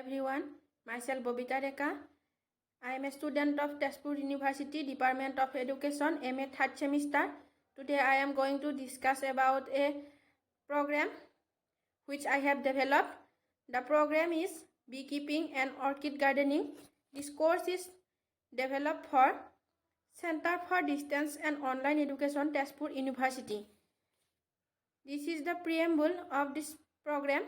everyone, myself Bobita Deka. I am a student of Tezpur University, Department of Education, MA 3rd semester. Today I am going to discuss about a program which I have developed. The program is Beekeeping and Orchid Gardening. This course is developed for Center for Distance and Online Education, Tezpur University. This is the preamble of this program.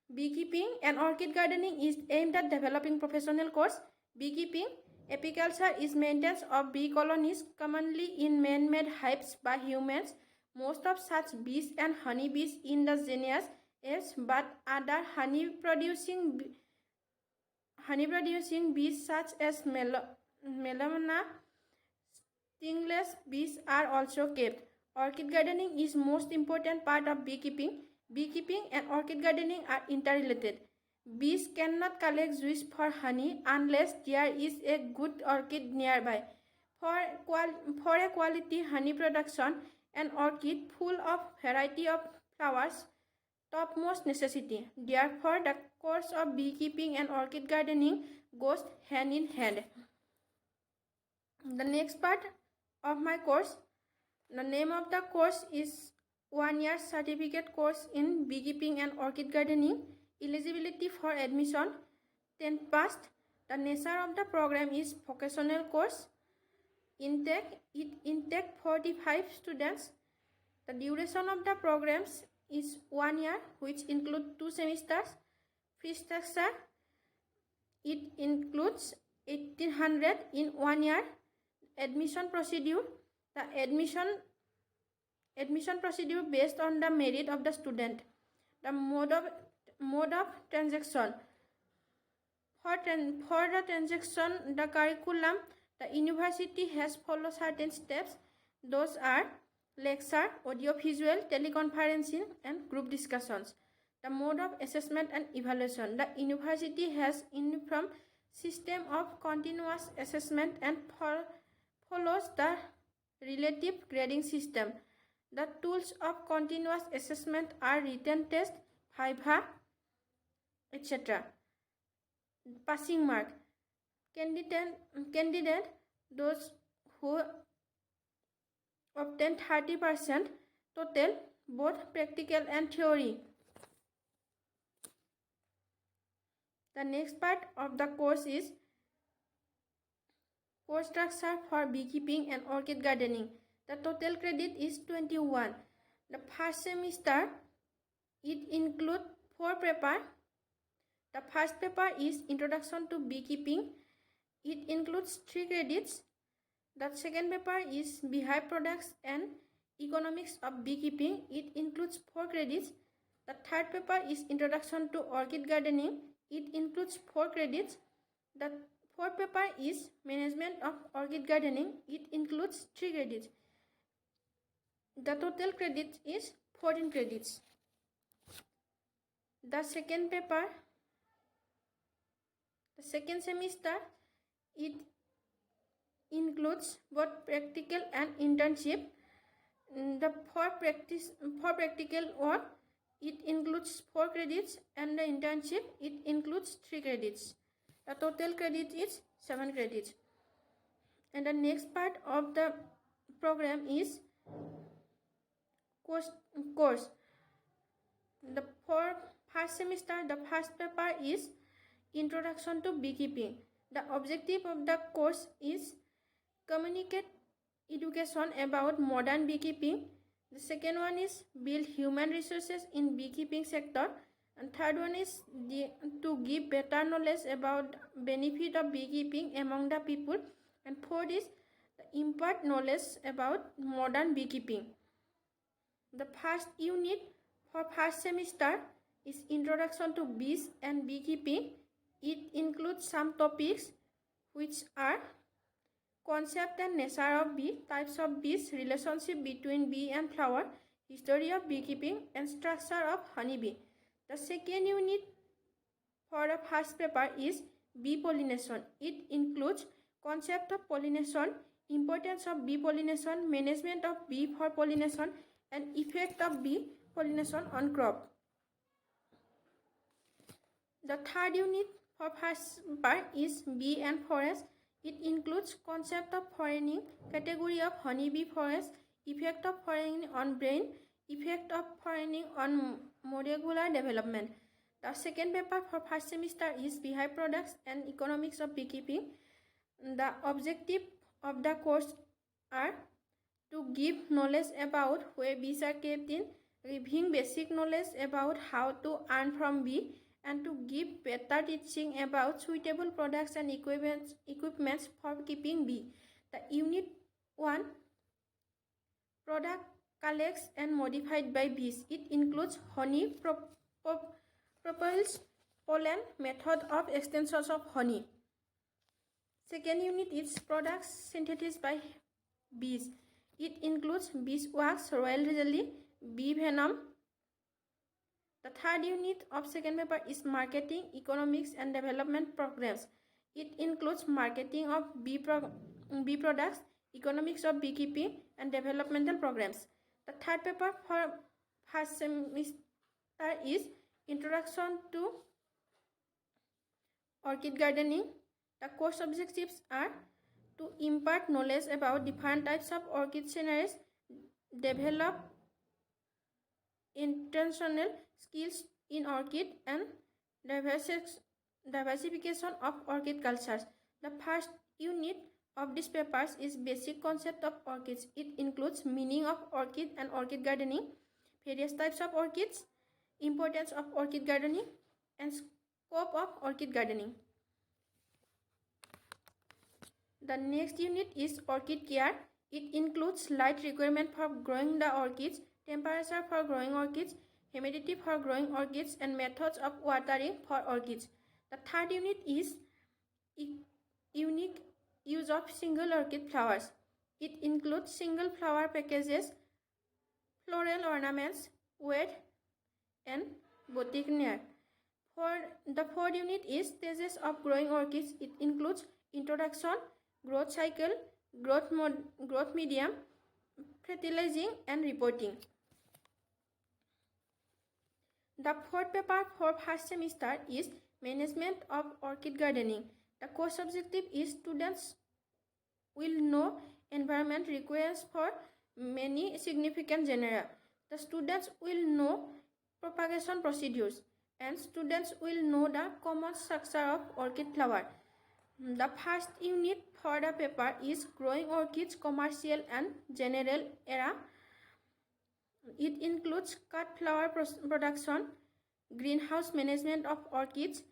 Beekeeping and orchid gardening is aimed at developing professional course. Beekeeping, apiculture is maintenance of bee colonies commonly in man-made hives by humans. Most of such bees and honeybees in the genus Aedes, but other honey-producing bees such as Melomona stingless bees are also kept. Orchid gardening is most important part of beekeeping. Beekeeping and orchid gardening are interrelated. Bees cannot collect juice for honey unless there is a good orchid nearby. For a quality honey production, an orchid full of variety of flowers topmost necessity. Therefore, the course of beekeeping and orchid gardening goes hand in hand. The next part of my course, the name of the course is 1-year certificate course in beekeeping and orchid gardening. Eligibility for admission 10th passed. The nature of the program is vocational course. Intake 45 students. The duration of the programs is 1 year, which include 2 semesters. Fee structure, it includes 1800 in 1 year. Admission procedure, the admission procedure based on the merit of the student. The mode of transaction. For the transaction, the curriculum, the university has followed certain steps. Those are lecture, audiovisual, teleconferencing, and group discussions. The mode of assessment and evaluation. The university has uniform system of continuous assessment and follows the relative grading system. The tools of continuous assessment are written test, Viva, etc. Passing mark. Candidate, those who obtain 30% total, both practical and theory. The next part of the course is course structure for beekeeping and orchid gardening. The total credit is 21. The first semester, it includes 4 papers. The first paper is Introduction to Beekeeping. It includes 3 credits. The second paper is Beehive Products and Economics of Beekeeping. It includes 4 credits. The third paper is Introduction to Orchid Gardening. It includes 4 credits. The fourth paper is Management of Orchid Gardening. It includes 3 credits. The total credit is 14 credits. The second paper, the second semester, it includes both practical and internship. For practical work, it includes 4 credits, and the internship, it includes 3 credits. The total credit is 7 credits. And the next part of the program is course. For first semester, the first paper is Introduction to Beekeeping. The objective of the course is communicate education about modern beekeeping. The second one is build human resources in beekeeping sector. And third one is to give better knowledge about benefit of beekeeping among the people. And fourth is impart knowledge about modern beekeeping. The first unit for first semester is Introduction to Bees and Beekeeping. It includes some topics which are concept and nature of bee, types of bees, relationship between bee and flower, history of beekeeping, and structure of honeybee. The second unit for the first paper is bee pollination. It includes concept of pollination, importance of bee pollination, management of bee for pollination, and effect of bee pollination on crop. The third unit for first part is bee and forest. It includes concept of foreigning, category of honeybee forest, effect of foreigning on brain, effect of foreigning on molecular development. The second paper for first semester is beehive products and economics of beekeeping. The objective of the course are to give knowledge about where bees are kept in, giving basic knowledge about how to earn from bee, and to give better teaching about suitable products and equipments for keeping bee. The unit 1 product collects and modified by bees. It includes honey, propolis, pollen, method of extensions of honey. Second unit is products synthesized by bees. It includes beeswax, royal jelly, bee venom. The third unit of second paper is marketing, economics and development programs. It includes marketing of bee products, economics of beekeeping and developmental programs. The third paper for first semester is introduction to orchid gardening. The course objectives are to impart knowledge about different types of orchid scenarios, develop intentional skills in orchid and diversification of orchid cultures. The first unit of these papers is basic concept of orchids. It includes meaning of orchid and orchid gardening, various types of orchids, importance of orchid gardening, and scope of orchid gardening. The next unit is orchid care. It includes light requirement for growing the orchids, temperature for growing orchids, humidity for growing orchids, and methods of watering for orchids. The third unit is unique use of single orchid flowers. It includes single flower packages, floral ornaments, weight, and boutonniere. The fourth unit is stages of growing orchids. It includes introduction, growth cycle, growth medium, fertilizing, and reporting. The fourth paper for first semester is management of orchid gardening. The course objective is students will know environment requires for many significant genera. The students will know propagation procedures, and students will know the common structure of orchid flower. The first unit for the paper is growing orchids, commercial and general era. It includes cut flower production, greenhouse management of orchids,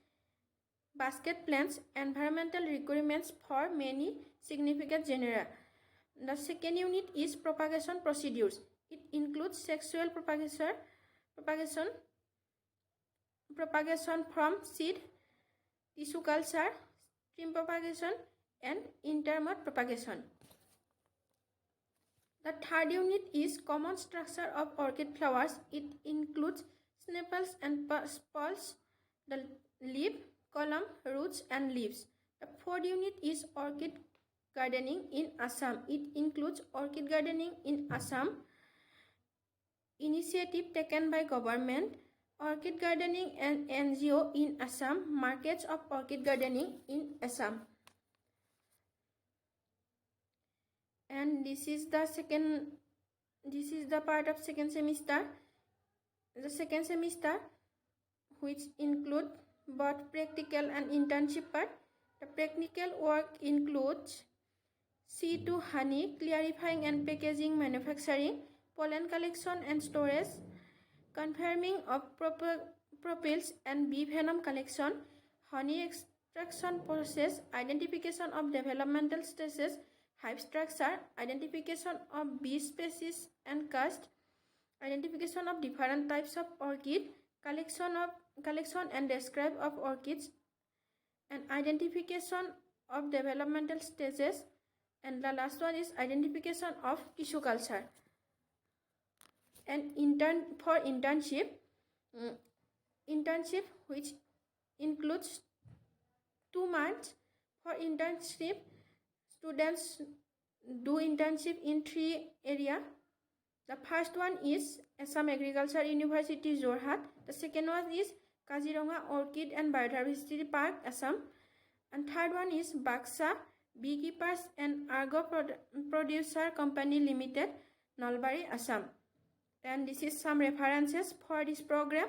basket plants, environmental requirements for many significant genera. The second unit is propagation procedures. It includes sexual propagation from seed, tissue culture, stream propagation, and intermode propagation. The third unit is common structure of orchid flowers. It includes sepals and spurs, the leaf, column, roots, and leaves. The fourth unit is orchid gardening in Assam. It includes orchid gardening in Assam, initiative taken by government, orchid gardening and NGO in Assam, markets of orchid gardening in Assam. And this is the part of second semester. The second semester, which include both practical and internship part. The practical work includes seed to honey, clarifying and packaging, manufacturing, pollen collection and storage, confirming of propels and bee venom collection, honey extraction process, identification of developmental stages, hive structure, identification of bee species and caste, identification of different types of orchid, collection and describe of orchids, and identification of developmental stages, and the last one is identification of tissue culture. And internship which includes 2 months. For internship, students do internship in 3 areas. The first one is Assam Agriculture University, Jorhat. The second one is Kaziranga Orchid and Biodiversity Park, Assam. And third one is Baksa Beekeepers and Agro Producer Company Limited, Nalbari, Assam. And this is some references for this program.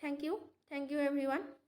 Thank you everyone.